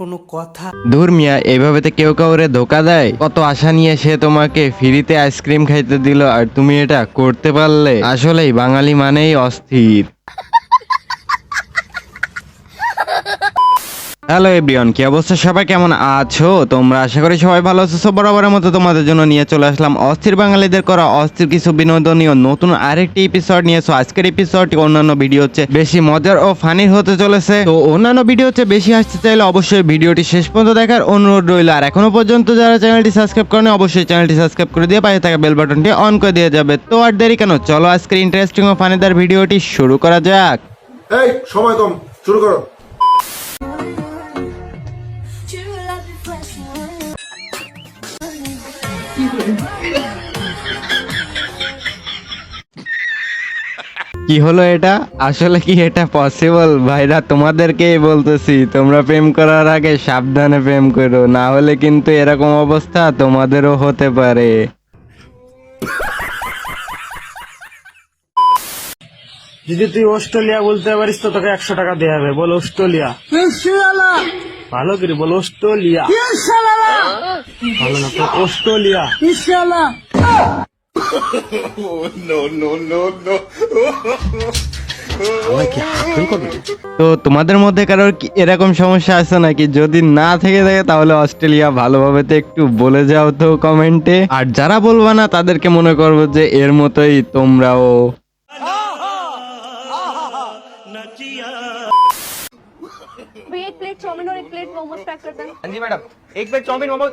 কোনো কথা? ধুর মিয়া, এইভাবে তো কেউ কাউরে ধোকা দেয়। কত আশা নিয়ে সে তোমাকে ফ্রিতে আইসক্রিম খাইতে দিল আর তুমি এটা করতে পারলে। আসলেই বাঙালি মানেই অস্থির। হ্যালো এভরিওয়ান, কি অবস্থা সবাই, কেমন আছো তোমরা? আশা করি সবাই ভালো আছো। সব বরাবরের মতো তোমাদের জন্য নিয়ে চলে আসলাম অস্থির বাঙালিদের করা অস্থির কিছু বিনোদনীয় নতুন আরেকটি এপিসোড নিয়েছো। আজকের এপিসোডটি অন্যান্য ভিডিও হচ্ছে বেশি মজার ও ফানির হতে চলেছে। তো অন্যান্য ভিডিও হচ্ছে বেশি আসতে চাইলে অবশ্যই ভিডিওটি শেষ পর্যন্ত দেখার অনুরোধ রইল। আর এখনো পর্যন্ত যারা চ্যানেলটি সাবস্ক্রাইব করেনি অবশ্যই চ্যানেলটি সাবস্ক্রাইব করে দিয়ে পাশে থাকা বেল বাটনটি অন করে দিয়ে যাবে। তো আর দেরি কেন, চলো আজকের ইন্টারেস্টিং ও ফানিদার ভিডিওটি শুরু করা যাক। এই সময় কম, শুরু করো। কি হলো এটা? আসলে কি এটা পসিবল? ভাইরা তোমাদেরকেই বলতেছি, তোমরা প্রেম করার আগে সাবধানে প্রেম করো, না হলে কিন্তু এরকম অবস্থা তোমাদেরও হতে পারে। যদি তুই অস্ট্রেলিয়া বলতে পারিস তো তোকে 100 টাকা দেওয়া হবে। বল অস্ট্রেলিয়া। ভালো করে বল অস্ট্রেলিয়া। ভালো না তো অস্ট্রেলিয়া। তো তোমাদের মধ্যে কারোর কি এরকম সমস্যা আছে নাকি? যদি না থেকে থাকে তাহলে অস্ট্রেলিয়া ভালোভাবে তো একটু বলে যাও তো কমেন্টে। আর যারা বলবা না তাদেরকে মনে করবো যে এর মতোই তোমরাও। भैया 1 प्लेट चाउमीन और 1 प्लेट मोमोज पैक कर देना। हाँ जी मैडम, 1 प्लेट चाउमीन मोमोज।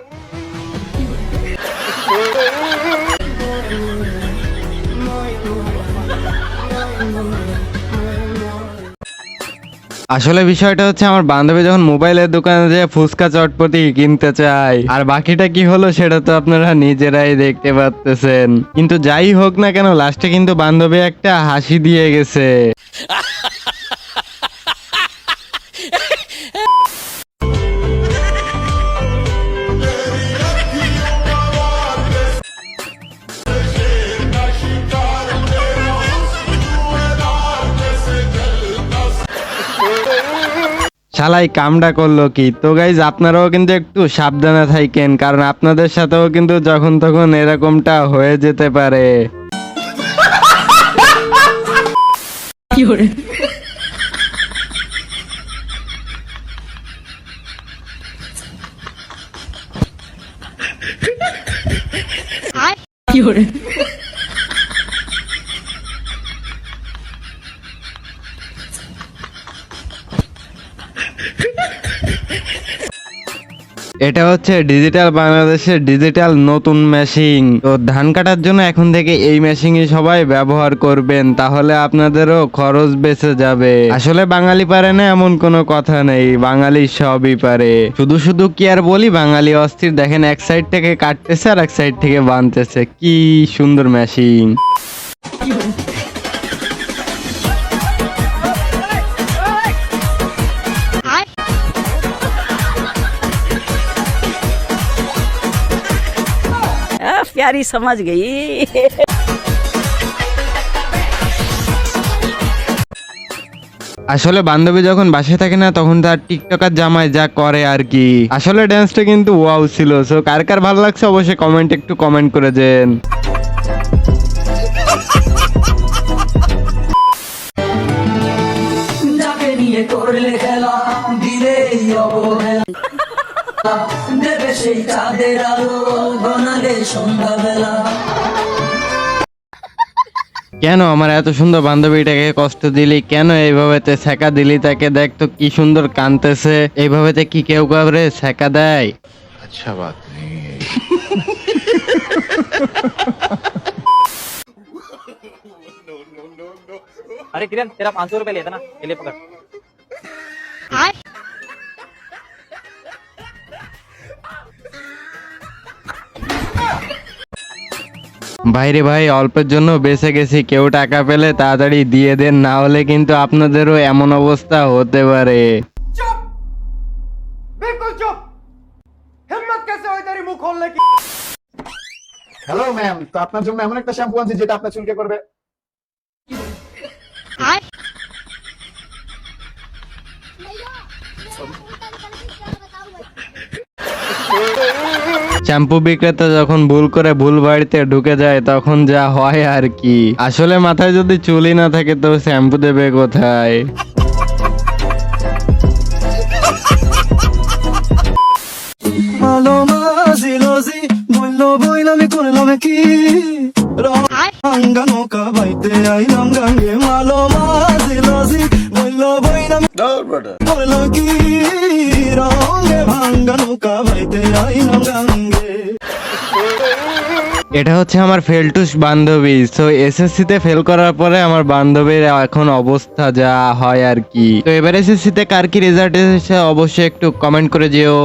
আসলে বিষয়টা হচ্ছে, আমার বান্ধবী যখন মোবাইলের দোকানে যেয়ে ফুচকা চটপটি কিনতে চায়, আর বাকিটা কি হলো সেটা তো আপনারা নিজেরাই দেখতে পাচ্তেছেন। কিন্তু যাই হোক না কেন, লাস্টে কিন্তু বান্ধবী একটা হাসি দিয়ে গেছে। শালাই কামটা করলো কি? তো গাইজ আপনারাও কিন্তু একটু সাবধানে থাকেন, কারণ আপনাদের সাথেও কিন্তু যখন তখন এরকমটা হয়ে যেতে পারে। এটা হচ্ছে ডিজিটাল বাংলাদেশের ডিজিটাল নতুন মেশিন। তো ধান কাটার জন্য এখন থেকে এই মেশিনই সবাই ব্যবহার করবেন, তাহলে আপনাদেরও খরচ বেঁচে যাবে। আসলে বাঙালি পারে না এমন কোনো কথা নেই, বাঙালি সবই পারে। শুধু শুধু কি আর বলি, বাঙালি অস্থির। দেখেন, এক সাইড থেকে কাটতেছে আর এক সাইড থেকে বানতেছে, কি সুন্দর মেশিন। प्यारी समझ गई। আসলে বান্ধবী যখন বাসায় থাকে না তখন তার টিকটকার জামাই যা করে আর কি। আসলে ড্যান্সটা কিন্তু ওয়াও ছিল। সো কার কার ভালো লাগছে অবশ্যই কমেন্ট একটু কমেন্ট করে দেন। যাকে নিয়ে করলে খেলা দিলেই অবহেলা দেবে সেই চাঁদের আলো গনালে সন্ধ্যাবেলা। কেন আমার এত সুন্দর বান্ধবীটাকে কষ্ট দিলি? কেন এইভাবে ছেকা দিলি তাকে? দেখ তো কি সুন্দর কানতেছে। এইভাবে কি কেউ কাউরে ছেকা দেয়? আচ্ছা বাত নেই। अरे किरण, तेरा 500 रुपए लेता ना, ये ले पकड़। ভাইরে ভাই, অল্পের জন্য বেঁচে গেছি। কেউ টাকা পেলে তাড়াতাড়ি দিয়ে দেন, না হলে কিন্তু আপনাদেরও এমন অবস্থা হতে পারে। चुप, बिल्कुल चुप। हिम्मत कैसे हुई तेरी मुंह खोलने की? হ্যালো ম্যাম, তো আপনার জন্য এমন একটা শ্যাম্পু আনছি যেটা আপনার চুলকে করবে। শ্যাম্পু বিক্রেতা যখন ভুল করে ভুল বাড়িতে ঢুকে যায় তখন যা হয় আর কি। আসলে মাথায় যদি চুলই না থাকে তো শ্যাম্পু দেবে কোথায়? এটা হচ্ছে আমার ফেলটুস বান্ধবী। তো এসএসসি তে ফেল করার পরে আমার বান্ধবীর এখন অবস্থা যা হয় আর কি। তো এবার এসএসসি তে কার কি রেজাল্ট এসেছে অবশ্যই একটু কমেন্ট করে যেও।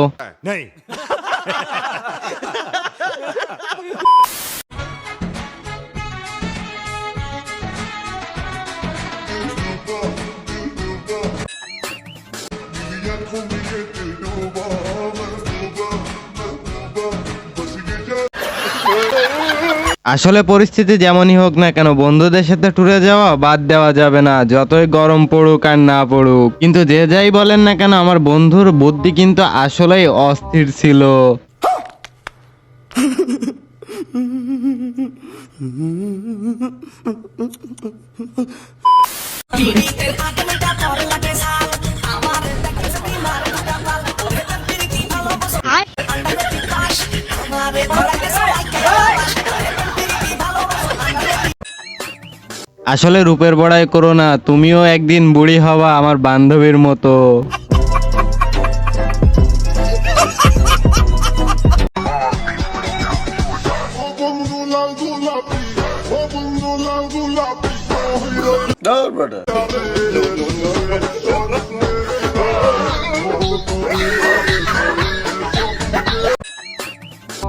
আসলে পরিস্থিতি যেমনই হোক না কেন বন্ধুদের সাথে ট্যুরে যাওয়া বাদ দেওয়া যাবে না, যতই গরম পড়ুক আর না পড়ুক। কিন্তু যে যাই বলেন না কেন আমার বন্ধুর বুদ্ধি কিন্তু আসলেই অস্থির ছিল। আসলে রূপের বড়াই করো না, তুমিও একদিন বুড়ি হবা আমার বান্ধবীর মতো।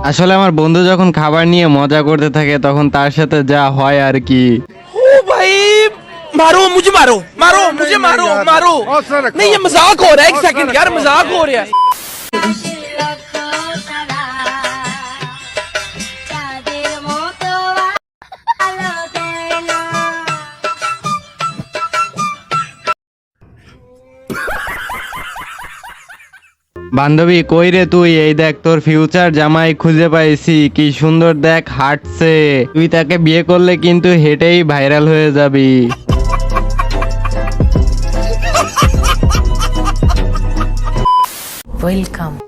আসলে আমার বন্ধু যখন খাবার নিয়ে মজা করতে থাকে তখন তার সাথে যা হয় আর কি। मारो मुझे मारो मारो मुझे मारो मारो नहीं ये मजाक हो रहा है एक सेकंड यार मजाक हो रहा है বান্ধবী কই রে তুই? এই দেখ তোর ফিউচার জামাই খুঁজে পাইছি, কি সুন্দর দেখ হাঁটছে। তুই তাকে বিয়ে করলে কিন্তু হেঁটেই ভাইরাল হয়ে যাবি।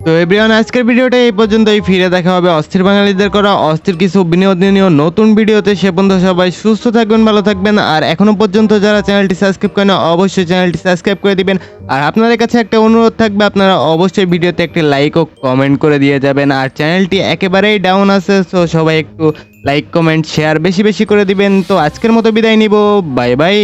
তো এভরিওয়ান আজকের ভিডিওটা এই পর্যন্তই। ফিরে দেখা হবে অস্থির বাঙালিদের করা অস্থির কিছু বিনোদনীয় নতুন ভিডিওতে। সে পর্যন্ত সবাই সুস্থ থাকবেন, ভালো থাকবেন। আর এখনো পর্যন্ত যারা চ্যানেলটি সাবস্ক্রাইব করেন অবশ্যই চ্যানেলটি সাবস্ক্রাইব করে দিবেন। আর আপনাদের কাছে একটা অনুরোধ থাকবে, আপনারা অবশ্যই ভিডিওতে একটি লাইক ও কমেন্ট করে দিয়ে যাবেন। আর চ্যানেলটি একেবারেই ডাউন আছে, তো সবাই একটু লাইক কমেন্ট শেয়ার বেশি বেশি করে দিবেন। তো আজকের মতো বিদায় নিব, বাই বাই।